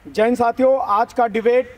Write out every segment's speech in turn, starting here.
जैन साथियों, आज का डिबेट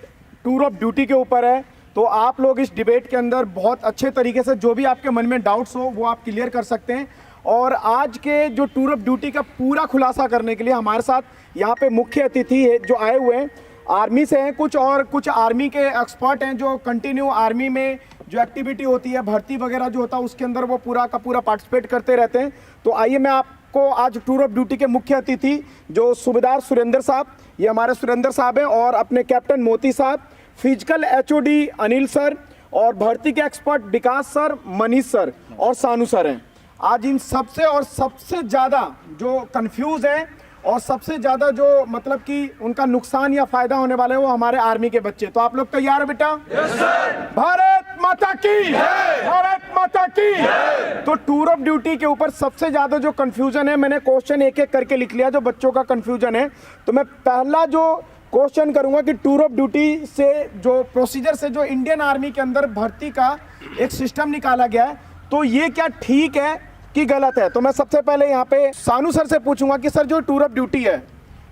टूर ऑफ ड्यूटी के ऊपर है। तो आप लोग इस डिबेट के अंदर बहुत अच्छे तरीके से जो भी आपके मन में डाउट्स हो वो आप क्लियर कर सकते हैं। और आज के जो टूर ऑफ ड्यूटी का पूरा खुलासा करने के लिए हमारे साथ यहाँ पे मुख्य अतिथि है जो आए हुए हैं, आर्मी से हैं कुछ, और कुछ आर्मी के एक्सपर्ट हैं जो कंटिन्यू आर्मी में जो एक्टिविटी होती है, भर्ती वगैरह जो होता है उसके अंदर वो पूरा का पूरा पार्टिसिपेट करते रहते हैं। तो आइए मैं आपको आज टूर ऑफ ड्यूटी के मुख्य अतिथि जो सूबेदार सुरेंद्र साहब, ये हमारे सुरेंद्र साहब हैं, और अपने कैप्टन मोती साहब, फिजिकल एचओडी अनिल सर, और भर्ती के एक्सपर्ट विकास सर, मनीष सर और सानू सर हैं। आज इन सबसे और सबसे ज़्यादा जो कंफ्यूज है और सबसे ज़्यादा जो मतलब कि उनका नुकसान या फायदा होने वाला है वो हमारे आर्मी के बच्चे। तो आप लोग तैयार हो बेटा? Yes sir. भारत माता की, भारत माता की। तो टूर ऑफ ड्यूटी के ऊपर सबसे ज्यादा जो कंफ्यूजन है, मैंने क्वेश्चन एक एक करके लिख लिया जो बच्चों का कंफ्यूजन है। तो मैं पहला जो क्वेश्चन करूंगा कि टूर ऑफ ड्यूटी से जो प्रोसीजर से जो इंडियन आर्मी के अंदर भर्ती का एक सिस्टम निकाला गया है, तो ये क्या ठीक है कि गलत है? तो मैं सबसे पहले यहाँ पे सानू सर से पूछूंगा कि सर जो टूर ऑफ ड्यूटी है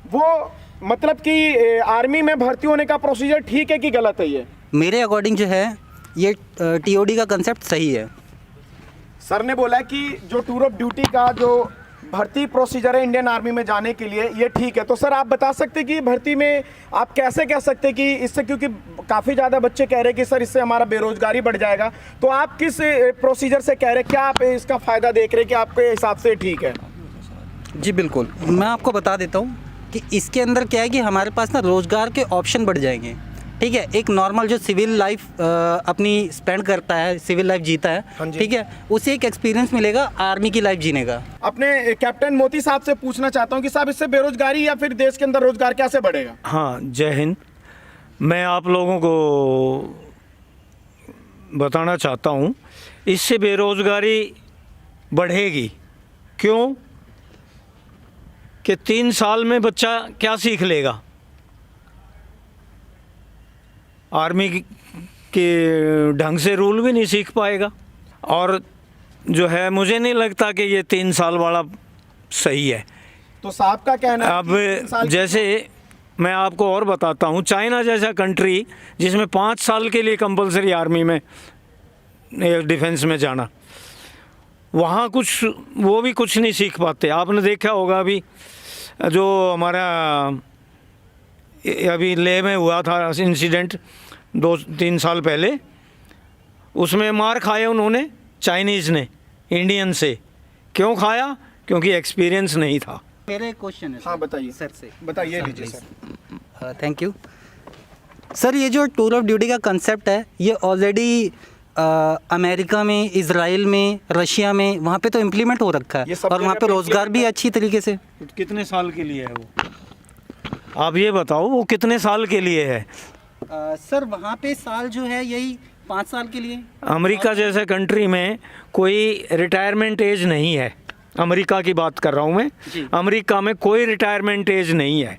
वो मतलब कि आर्मी में भर्ती होने का प्रोसीजर ठीक है कि गलत है? ये मेरे अकॉर्डिंग जो है ये टीओडी का कंसेप्ट सही है। सर ने बोला कि जो टूर ऑफ ड्यूटी का जो भर्ती प्रोसीजर है इंडियन आर्मी में जाने के लिए ये ठीक है। तो सर आप बता सकते कि भर्ती में आप कैसे कह सकते कि इससे, क्योंकि काफ़ी ज़्यादा बच्चे कह रहे हैं कि सर इससे हमारा बेरोजगारी बढ़ जाएगा, तो आप किस प्रोसीजर से कह रहे हैं? क्या आप इसका फ़ायदा देख रहे हैं कि आपके हिसाब से ठीक है? जी बिल्कुल, मैं आपको बता देता हूँ कि इसके अंदर क्या है कि हमारे पास ना रोज़गार के ऑप्शन बढ़ जाएंगे। ठीक है, एक नॉर्मल जो सिविल लाइफ अपनी स्पेंड करता है, सिविल लाइफ जीता है, ठीक है, उसे एक एक्सपीरियंस मिलेगा आर्मी की लाइफ जीने का। अपने कैप्टन मोती साहब से पूछना चाहता हूं कि साहब इससे बेरोजगारी या फिर देश के अंदर रोजगार कैसे बढ़ेगा? हाँ, जय हिंद। मैं आप लोगों को बताना चाहता हूँ इससे बेरोजगारी बढ़ेगी। क्यों? कि 3 साल में बच्चा क्या सीख लेगा? आर्मी के ढंग से रूल भी नहीं सीख पाएगा। और जो है मुझे नहीं लगता कि ये 3 साल वाला सही है। तो साहब का कहना है अब जैसे मैं आपको और बताता हूँ, चाइना जैसा कंट्री जिसमें 5 साल के लिए कंपलसरी आर्मी में डिफेंस में जाना, वहाँ कुछ वो भी कुछ नहीं सीख पाते। आपने देखा होगा अभी जो हमारा अभी लेह में हुआ था इंसिडेंट 2-3 साल पहले, उसमें मार खाया उन्होंने चाइनीज़ ने इंडियन से। क्यों खाया? क्योंकि एक्सपीरियंस नहीं था। मेरे क्वेश्चन है। हाँ बताइए सर से। बताइए लीजिए सर। Thank you sir. ये जो टूर ऑफ ड्यूटी का कंसेप्ट है ये ऑलरेडी अमेरिका में, इजराइल में, रशिया में, वहाँ पे तो इम्प्लीमेंट हो रखा है और वहाँ पे रोज़गार भी अच्छी तरीके से। कितने साल के लिए है वो? आप ये बताओ वो कितने साल के लिए है? सर वहाँ पे साल जो है यही 5 साल के लिए। अमेरिका जैसे कंट्री में कोई रिटायरमेंट एज नहीं है। अमेरिका की बात कर रहा हूँ मैं। अमेरिका में कोई रिटायरमेंट एज नहीं है।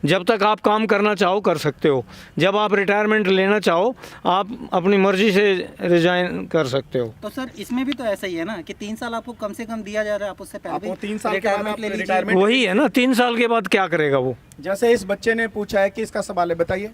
जब तक आप काम करना चाहो कर सकते हो। जब आप रिटायरमेंट लेना चाहो आप अपनी मर्जी से रिजाइन कर सकते हो। तो सर इसमें भी तो ऐसा ही है ना कि 3 साल आपको कम से कम दिया जा रहा है, आप उससे पहले 3 साल के बाद ले रिटायरमेंट। वही है ना, 3 साल के बाद क्या करेगा वो? जैसे इस बच्चे ने पूछा है कि इसका सवाल है, बताइए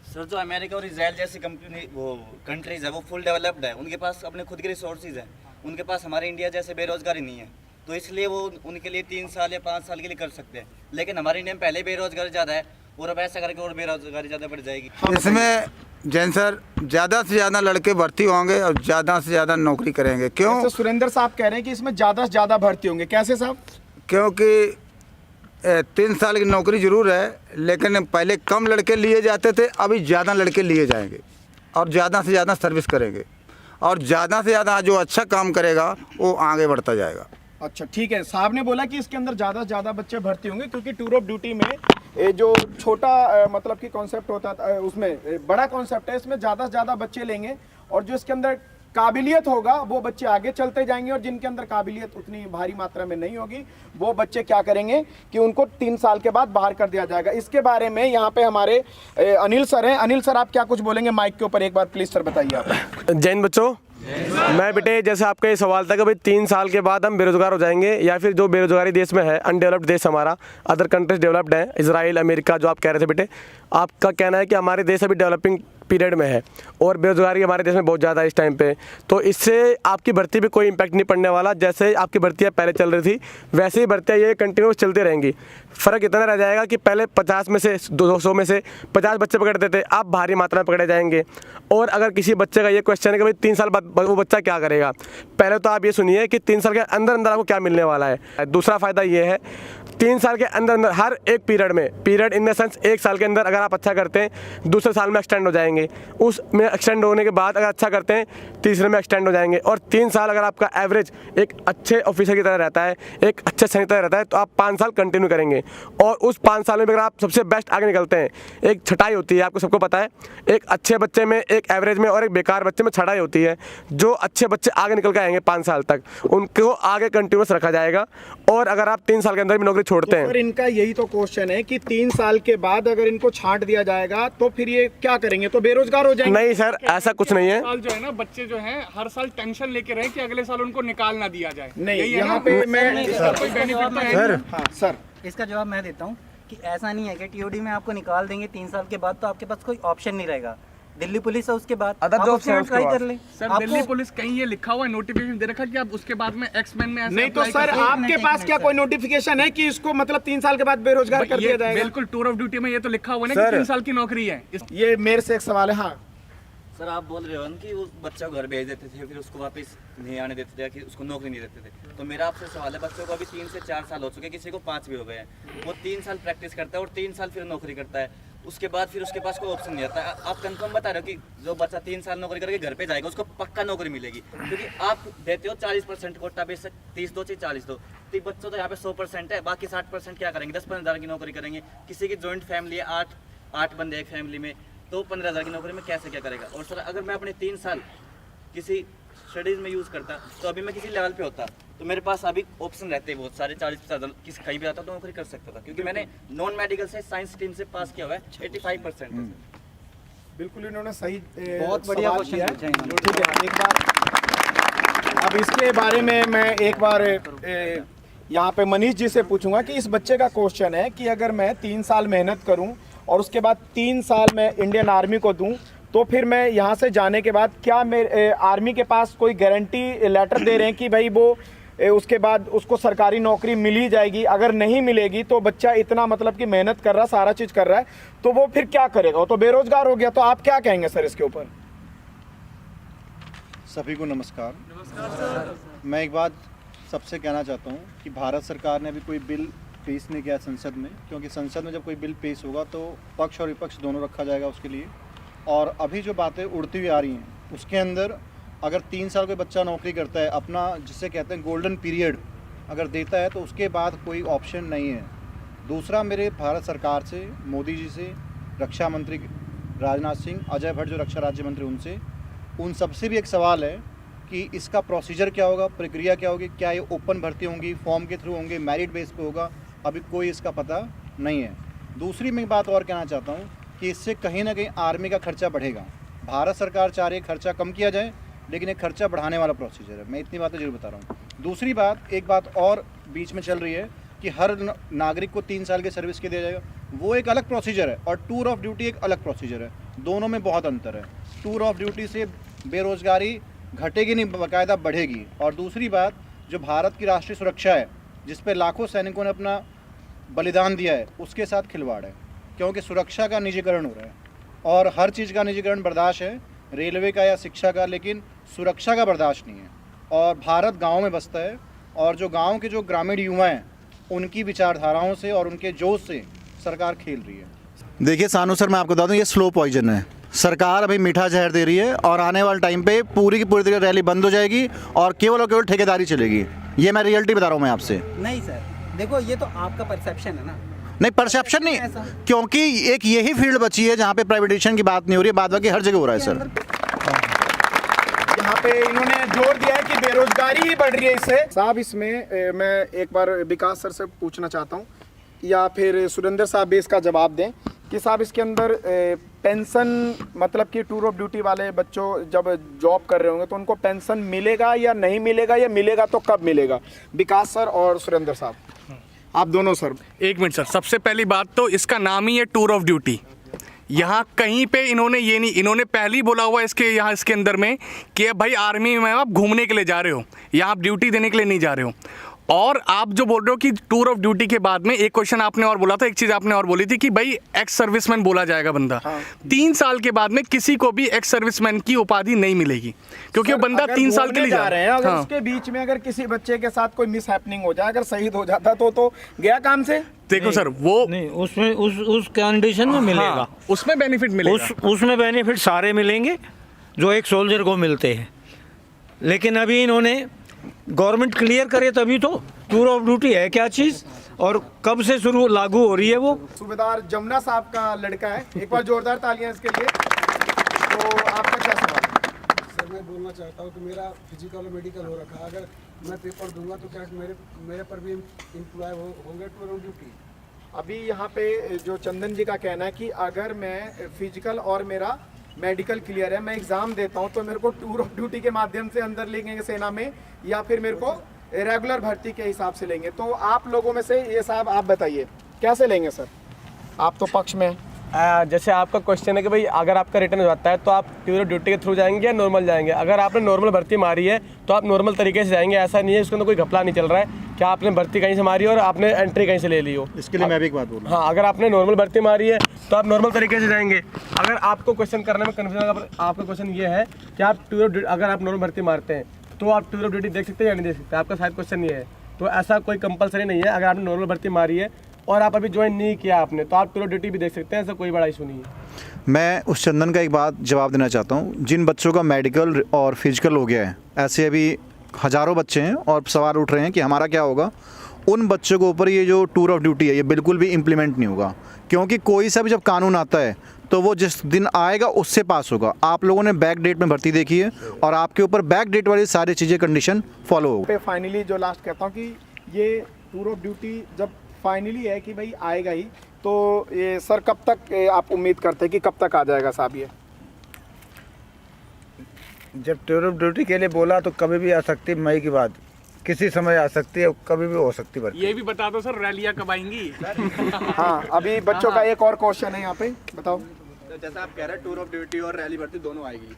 सर। जो अमेरिका और इजराइल जैसी कंपनी वो कंट्रीज है वो फुल डेवलप्ड है, उनके पास अपने खुद के रिसोर्सेज हैं, उनके पास हमारे इंडिया जैसे बेरोजगारी नहीं है, तो इसलिए वो उनके लिए 3 साल या 5 साल के लिए कर सकते हैं। लेकिन हमारे इंडिया में पहले बेरोजगारी ज़्यादा है और अब ऐसा करके और बेरोजगारी ज़्यादा बढ़ जाएगी। इसमें जैन सर ज़्यादा से ज़्यादा लड़के भर्ती होंगे और ज़्यादा से ज़्यादा नौकरी करेंगे। क्यों? तो सुरेंद्र साहब कह रहे हैं कि इसमें ज़्यादा से ज़्यादा भर्ती होंगे। कैसे साहब? क्योंकि 3 साल की नौकरी ज़रूर है, लेकिन पहले कम लड़के लिए जाते थे, अभी ज़्यादा लड़के लिए जाएंगे और ज़्यादा से ज़्यादा सर्विस करेंगे और ज़्यादा से ज़्यादा जो अच्छा काम करेगा वो आगे बढ़ता जाएगा। अच्छा ठीक है, साहब ने बोला कि इसके अंदर ज़्यादा से ज़्यादा बच्चे भर्ती होंगे क्योंकि टूर ऑफ ड्यूटी में ये जो छोटा मतलब कि कॉन्सेप्ट होता था उसमें बड़ा कॉन्सेप्ट है, इसमें ज़्यादा से ज़्यादा बच्चे लेंगे और जो इसके अंदर काबिलियत होगा वो बच्चे आगे चलते जाएंगे और जिनके अंदर काबिलियत उतनी भारी मात्रा में नहीं होगी वो बच्चे क्या करेंगे कि उनको 3 साल के बाद बाहर कर दिया जाएगा। इसके बारे में यहाँ पे हमारे अनिल सर हैं। अनिल सर आप क्या कुछ बोलेंगे माइक के ऊपर? एक बार प्लीज़ सर बताइए आप। जैन बच्चों, मैं बेटे जैसे आपका ये सवाल था कि भाई 3 साल के बाद हम बेरोजगार हो जाएंगे या फिर जो बेरोजगारी देश में है, अनडेवलप्ड देश हमारा, अदर कंट्रीज डेवलप्ड हैं, इजराइल, अमेरिका, जो आप कह रहे थे बेटे, आपका कहना है कि हमारे देश अभी डेवलपिंग पीरियड में है और बेरोजगारी हमारे देश में बहुत ज़्यादा है इस टाइम पे, तो इससे आपकी भर्ती पे कोई इम्पैक्ट नहीं पड़ने वाला। जैसे आपकी भर्तियाँ पहले चल रही थी वैसे ही भर्तियाँ ये कंटिन्यूस चलती रहेंगी। फ़र्क इतना रह जाएगा कि पहले 50 में से 200 में से 50 बच्चे पकड़ते थे, अब भारी मात्रा में पकड़े जाएंगे। और अगर किसी बच्चे का ये क्वेश्चन है कि भाई 3 साल बाद वो बच्चा क्या करेगा, पहले तो आप ये सुनिए कि 3 साल के अंदर अंदर आपको क्या मिलने वाला है। दूसरा फ़ायदा ये है 3 साल के अंदर अंदर हर एक पीरियड इन द सेंस 1 साल के अंदर अगर आप अच्छा करते हैं दूसरे साल में एक्सटेंड हो जाएंगे, उसमें एक्सटेंड होने के बाद अगर अच्छा करते हैं तीसरे में एक्सटेंड हो जाएंगे, और 3 साल अगर आपका एवरेज एक अच्छे ऑफिसर की तरह रहता है, एक अच्छे सैनिक की तरह रहता है, तो आप 5 साल कंटिन्यू करेंगे। और उस 5 साल में अगर आप सबसे बेस्ट आगे निकलते हैं, एक छटाई होती है, आपको सबको पता है, एक अच्छे बच्चे में, एक एवरेज में और एक बेकार बच्चे में छटाई होती है। जो अच्छे बच्चे आगे निकल के आएंगे 5 साल तक, उनको आगे कंटिन्यूस रखा जाएगा। और अगर आप 3 साल के अंदर भी नौकरी छोड़ते हैं, और इनका यही तो क्वेश्चन है कि 3 साल के बाद अगर इनको छांट दिया जाएगा तो फिर ये क्या करेंगे, तो बेरोजगार हो जाएंगे। नहीं सर, ऐसा कुछ नहीं है। साल जो है ना, बच्चे जो हैं हर साल टेंशन लेके रहे कि अगले साल उनको निकाल ना दिया जाए। नहीं, यही है यहाँ ना? पे मैं कोई बेनिफिट तो है नहीं। हाँ सर, इसका जवाब मैं देता हूँ कि ऐसा नहीं है कि टीओडी में आपको निकाल देंगे 3 साल के बाद, तो आपके पास कोई ऑप्शन नहीं रहेगा। दिल्ली पुलिस है, उसके बाद अदर आप जॉब्स उसमें हैं उसके ट्राई बाद। कर ले। सर दिल्ली पुलिस कहीं ये लिखा हुआ है, नोटिफिकेशन दे रखा है कि आप उसके बाद में एक्समैन में ऐसे नहीं तो apply सर कर सकते हैं। आपके पास क्या कोई नोटिफिकेशन है कि इसको मतलब 3 साल के बाद बेरोजगार कर दिया ये जाएगा? बिल्कुल टूर ऑफ ड्यूटी में ये तो लिखा हुआ है ना कि 3 साल की नौकरी है। ये मेरे से एक सवाल है। हाँ सर आप बोल रहे हो ना कि वो बच्चा को घर भेज देते थे, फिर उसको वापस नहीं आने देते थे, कि उसको नौकरी नहीं देते थे। तो मेरा आपसे सवाल है, बच्चों को अभी 3 से 4 साल हो चुके, किसी को 5 भी हो गए हैं, वो 3 साल प्रैक्टिस करता है और 3 साल फिर नौकरी करता है, उसके बाद फिर उसके पास कोई ऑप्शन नहीं आता। आप कंफर्म बता रहे हो कि जो बच्चा 3 साल नौकरी करके घर पे जाएगा उसको पक्का नौकरी मिलेगी? क्योंकि आप देते हो 40% कोटा, बेशक 30 दो चाहे 40 दो, तो बच्चों तो यहाँ पे 100% है, बाकी 60% क्या करेंगे? 10-15 हज़ार की नौकरी करेंगे। किसी की जॉइंट फैमिली है, 8 बंदे एक फैमिली में, तो 15 हज़ार की नौकरी में कैसे क्या करेगा? और सर अगर मैं अपने 3 साल किसी स्टडीज़ में यूज़ करता तो अभी मैं किसी लेवल पे होता, तो मेरे पास अभी ऑप्शन रहते हैं बहुत सारे, 40-50 किसी कहीं भी आता तो नौकरी कर सकता था, क्योंकि मैंने नॉन मेडिकल से साइंस स्ट्रीम से पास किया हुआ है, 85%। बिल्कुल इन्होंने सही बहुत बढ़िया सवाल क्वेश्चन किया है। पूछा इन्होंने। ठीक है, एक बार अब इसके बारे में मैं एक बार यहाँ पे मनीष जी से पूछूंगा कि इस बच्चे का क्वेश्चन है कि अगर मैं 3 साल मेहनत करूँ और उसके बाद 3 साल मैं इंडियन आर्मी को दूं, तो फिर मैं यहाँ से जाने के बाद क्या मेरे आर्मी के पास कोई गारंटी लेटर दे रहे हैं कि भाई वो उसके बाद उसको सरकारी नौकरी मिल ही जाएगी? अगर नहीं मिलेगी तो बच्चा इतना मतलब कि मेहनत कर रहा, सारा चीज़ कर रहा है, तो वो फिर क्या करेगा? वो तो बेरोजगार हो गया। तो आप क्या कहेंगे सर इसके ऊपर? सभी को नमस्कार। मैं एक बात सबसे कहना चाहता हूँ कि भारत सरकार ने अभी कोई बिल पेश नहीं किया संसद में, क्योंकि संसद में जब कोई बिल पेश होगा तो पक्ष और विपक्ष दोनों रखा जाएगा उसके लिए। और अभी जो बातें उड़ती हुई आ रही हैं उसके अंदर अगर 3 साल कोई बच्चा नौकरी करता है, अपना जिसे कहते हैं गोल्डन पीरियड अगर देता है, तो उसके बाद कोई ऑप्शन नहीं है। दूसरा, मेरे भारत सरकार से, मोदी जी से, रक्षा मंत्री राजनाथ सिंह, अजय भट्ट जो रक्षा राज्य मंत्री, उनसे, उन सबसे भी एक सवाल है कि इसका प्रोसीजर क्या होगा, प्रक्रिया क्या होगी, क्या ये ओपन भर्ती होंगी, फॉर्म के थ्रू होंगे, मेरिट बेस पे होगा, अभी कोई इसका पता नहीं है। दूसरी मैं एक बात और कहना चाहता हूँ कि इससे कहीं ना कहीं आर्मी का खर्चा बढ़ेगा। भारत सरकार चाह रही है खर्चा कम किया जाए, लेकिन एक खर्चा बढ़ाने वाला प्रोसीजर है। मैं इतनी बातें जरूर बता रहा हूँ। दूसरी बात, एक बात और बीच में चल रही है कि हर नागरिक को 3 साल की सर्विस के दिया जाएगा, वो एक अलग प्रोसीजर है और टूर ऑफ ड्यूटी एक अलग प्रोसीजर है। दोनों में बहुत अंतर है। टूर ऑफ ड्यूटी से बेरोजगारी घटेगी नहीं, बाकायदा बढ़ेगी। और दूसरी बात, जो भारत की राष्ट्रीय सुरक्षा है, जिस पे लाखों सैनिकों ने अपना बलिदान दिया है, उसके साथ खिलवाड़ है, क्योंकि सुरक्षा का निजीकरण हो रहा है और हर चीज़ का निजीकरण बर्दाश्त है, रेलवे का या शिक्षा का, लेकिन सुरक्षा का बर्दाश्त नहीं है। और भारत गाँव में बसता है और जो गाँव के जो ग्रामीण युवा हैं, उनकी विचारधाराओं से और उनके जोश से सरकार खेल रही है। देखिए सानू सर, मैं आपको बता दूं, ये स्लो पॉइजन है। सरकार अभी मीठा जहर दे रही है और आने वाले टाइम पे पूरी की पूरी तरह रैली बंद हो जाएगी और केवल ठेकेदारी चलेगी। ये मैं रियलिटी बता रहा हूँ मैं आपसे। नहीं सर, देखो ये तो आपका परसेप्शन है ना। नहीं, परसेप्शन नहीं, क्योंकि एक यही फील्ड बची है जहाँ पे प्राइवेटाइजेशन की बात नहीं हो रही है, बाद बाकी हर जगह हो रहा है सर। यहाँ पे इन्होंने जोर दिया है कि बेरोजगारी ही बढ़ रही है इससे। साहब, इसमें मैं एक बार विकास सर से पूछना चाहता हूँ या फिर सुरेंद्र साहब भी इसका जवाब दें कि साहब इसके अंदर पेंशन मतलब कि टूर ऑफ ड्यूटी वाले बच्चों जब जॉब कर रहे होंगे तो उनको पेंशन मिलेगा या नहीं मिलेगा, या मिलेगा तो कब मिलेगा? विकास सर और सुरेंद्र साहब, आप दोनों सर। एक मिनट सर, सबसे पहली बात तो इसका नाम ही है टूर ऑफ ड्यूटी। यहाँ कहीं पे इन्होंने ये नहीं, इन्होंने पहले ही बोला हुआ इसके यहाँ इसके अंदर में कि भाई आर्मी में आप घूमने के लिए जा रहे हो, यहाँ आप ड्यूटी देने के लिए नहीं जा रहे हो। और आप जो बोल रहे हो कि टूर ऑफ ड्यूटी के बाद में एक क्वेश्चन आपने और बोला था, एक चीज़ आपने और बोली थी कि भाई एक्स सर्विसमैन बोला जाएगा बंदा। 3 साल के बाद में किसी को भी एक्स सर्विसमैन की उपाधि नहीं मिलेगी, क्योंकि वो बंदा 3 साल के लिए जा रहे हैं। अगर हाँ। उसके बीच में अगर किसी बच्चे के साथ कोई मिस हैपनिंग हो जाए, अगर शहीद हो जाता तो गया काम से। देखो सर, वो नहीं, उसमें उस कंडीशन में मिलेगा। हाँ, उसमें बेनिफिट मिलेगा। उसमें बेनिफिट सारे मिलेंगे जो एक सोल्जर को मिलते हैं, लेकिन अभी इन्होंने गवर्नमेंट क्लियर करे तभी तो टूर ऑफ ड्यूटी है क्या चीज़ और कब से शुरू लागू हो रही है वो। सूबेदार जमुना साहब का लड़का है, एक बार जोरदार तालियां इसके लिए। तो आपका क्या सवाल है? सर मैं बोलना चाहता हूँ कि मेरा फिजिकल और मेडिकल हो रखा है, अगर मैं पेपर दूंगा तो क्या मेरे पर भी एम्प्लॉय होंगे टूर ऑफ ड्यूटी? अभी यहाँ पे जो चंदन जी का कहना है कि अगर मैं फिजिकल और मेरा मेडिकल क्लियर है, मैं एग्ज़ाम देता हूँ तो मेरे को टूर ऑफ ड्यूटी के माध्यम से अंदर लेंगे सेना में, या फिर मेरे को रेगुलर भर्ती के हिसाब से लेंगे? तो आप लोगों में से ये साहब आप बताइए कैसे लेंगे सर, आप तो पक्ष में हैं। जैसे आपका क्वेश्चन है कि भाई अगर आपका रिटर्न हो जाता है तो आप टूर ऑफ ड्यूटी के थ्रू जाएंगे या नॉर्मल जाएंगे? अगर आपने नॉर्मल भर्ती मारी है तो आप नॉर्मल तरीके से जाएंगे, ऐसा नहीं है इसके अंदर कोई घपला नहीं चल रहा है कि आपने भर्ती कहीं से मारी हो और आपने एंट्री कहीं से ले ली हो। इसके लिए मैं भी एक बात बोलूँ। हाँ, अगर आपने नॉर्मल भर्ती मारी है तो आप नॉर्मल तरीके से जाएंगे। अगर आपको क्वेश्चन करने में कन्फ्यूजन, आपका क्वेश्चन ये है कि आप टूर ऑफ ड्यूटी, अगर आप नॉर्मल भर्ती मारते हैं तो आप टूर ऑफ ड्यूटी देख सकते हैं या नहीं देख सकते, आपका शायद क्वेश्चन ये है। तो ऐसा कोई कंपलसरी नहीं है, अगर आपने नॉर्मल भर्ती मारी है और आप अभी ज्वाइन नहीं किया आपने तो आप टूर ऑफ ड्यूटी भी देख सकते हैं, ऐसा कोई बड़ा इशू नहीं है। मैं उस चंदन का एक बात जवाब देना चाहता हूँ। जिन बच्चों का मेडिकल और फिजिकल हो गया है, ऐसे अभी हज़ारों बच्चे हैं और सवाल उठ रहे हैं कि हमारा क्या होगा, उन बच्चों के ऊपर ये जो टूर ऑफ ड्यूटी है ये बिल्कुल भी इम्प्लीमेंट नहीं होगा, क्योंकि कोई सा भी जब कानून आता है तो वो जिस दिन आएगा उससे पास होगा। आप लोगों ने बैक डेट में भर्ती देखी है और आपके ऊपर बैक डेट वाली सारी चीज़ें कंडीशन फॉलो होगा। पे फाइनली जो लास्ट कहता हूँ कि ये टूर ऑफ ड्यूटी जब फाइनली है कि भाई आएगा ही, तो ये सर कब तक आप उम्मीद करते हैं कि कब तक आ जाएगा साहब? ये जब टूर ऑफ ड्यूटी के लिए बोला तो कभी भी आ सकती है, मई की बात किसी समय आ सकती है, कभी भी हो सकती है। ये भी बता दो सर, रैलियाँ कब आएंगी? हाँ, अभी बच्चों का एक और क्वेश्चन है यहाँ पे, बताओ। तो जैसा आप कह रहे हैं टूर ऑफ ड्यूटी और रैली भर्ती दोनों आएगी,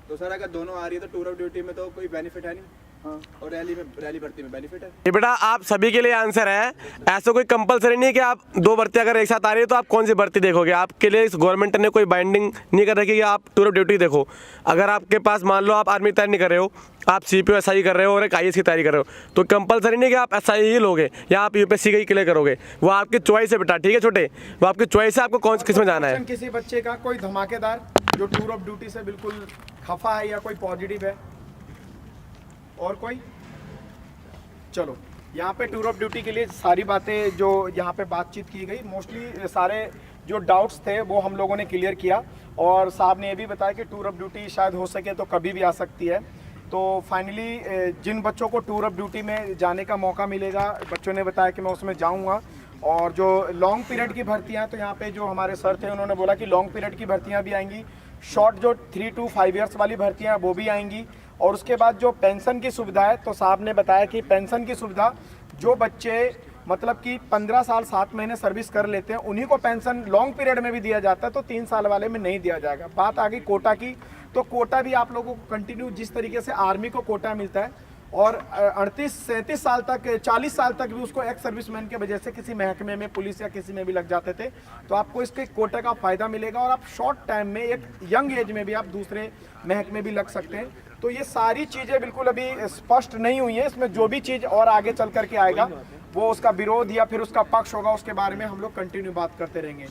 तो सर अगर दोनों आ रही है तो टूर ऑफ ड्यूटी में तो कोई बेनिफिट है नहीं, हाँ, और रैली भर्ती में बेनिफिट है। ये बेटा आप सभी के लिए आंसर है, ऐसा कोई कंपलसरी नहीं है कि आप 2 भर्ती अगर एक साथ आ रही है तो आप कौन सी भर्ती देखोगे। आपके लिए गवर्नमेंट ने कोई बाइंडिंग नहीं कर रखी कि आप टूर ऑफ ड्यूटी देखो। अगर आपके पास मान लो आप आर्मी की तैयारी नहीं कर रहे हो, आप CPO SI कर रहे हो और एक IAS की तैयारी कर रहे हो, तो कंपलसरी नहीं कि आप SI ही लोगे या आप UPSC का ही क्लियर करोगे, वो आपकी चॉइस है बेटा, ठीक है छोटे, वो आपकी चॉइस है आपको कौन किस में जाना है। किसी बच्चे का कोई धमाकेदार जो टूर ऑफ ड्यूटी से बिल्कुल खफा है या कोई पॉजिटिव है, और कोई? चलो, यहाँ पे टूर ऑफ ड्यूटी के लिए सारी बातें जो यहाँ पे बातचीत की गई, मोस्टली सारे जो डाउट्स थे वो हम लोगों ने क्लियर किया, और साहब ने ये भी बताया कि टूर ऑफ ड्यूटी शायद हो सके तो कभी भी आ सकती है। तो फाइनली जिन बच्चों को टूर ऑफ ड्यूटी में जाने का मौका मिलेगा, बच्चों ने बताया कि मैं उसमें जाऊँगा। और जो लॉन्ग पीरियड की भर्तियाँ, तो यहाँ पे जो हमारे सर थे उन्होंने बोला कि लॉन्ग पीरियड की भर्तियाँ भी आएंगी, शॉर्ट जो 3 to 5 years वाली भर्तियाँ वो भी आएंगी, और उसके बाद जो पेंशन की सुविधा है, तो साहब ने बताया कि पेंशन की सुविधा जो बच्चे मतलब कि 15 साल 7 महीने सर्विस कर लेते हैं उन्हीं को पेंशन लॉन्ग पीरियड में भी दिया जाता है, तो 3 साल वाले में नहीं दिया जाएगा। बात आ गई कोटा की, तो कोटा भी आप लोगों को कंटिन्यू जिस तरीके से आर्मी को कोटा मिलता है और 38-37 साल तक 40 साल तक भी उसको एक्स सर्विसमैन के वजह से किसी महकमे में पुलिस या किसी में भी लग जाते थे, तो आपको इसके कोटे का फ़ायदा मिलेगा और आप शॉर्ट टाइम में एक यंग एज में भी आप दूसरे महकमे भी लग सकते हैं। तो ये सारी चीज़ें बिल्कुल अभी स्पष्ट नहीं हुई हैं, इसमें जो भी चीज़ और आगे चल करके आएगा वो उसका विरोध या फिर उसका पक्ष होगा, उसके बारे में हम लोग कंटिन्यू बात करते रहेंगे।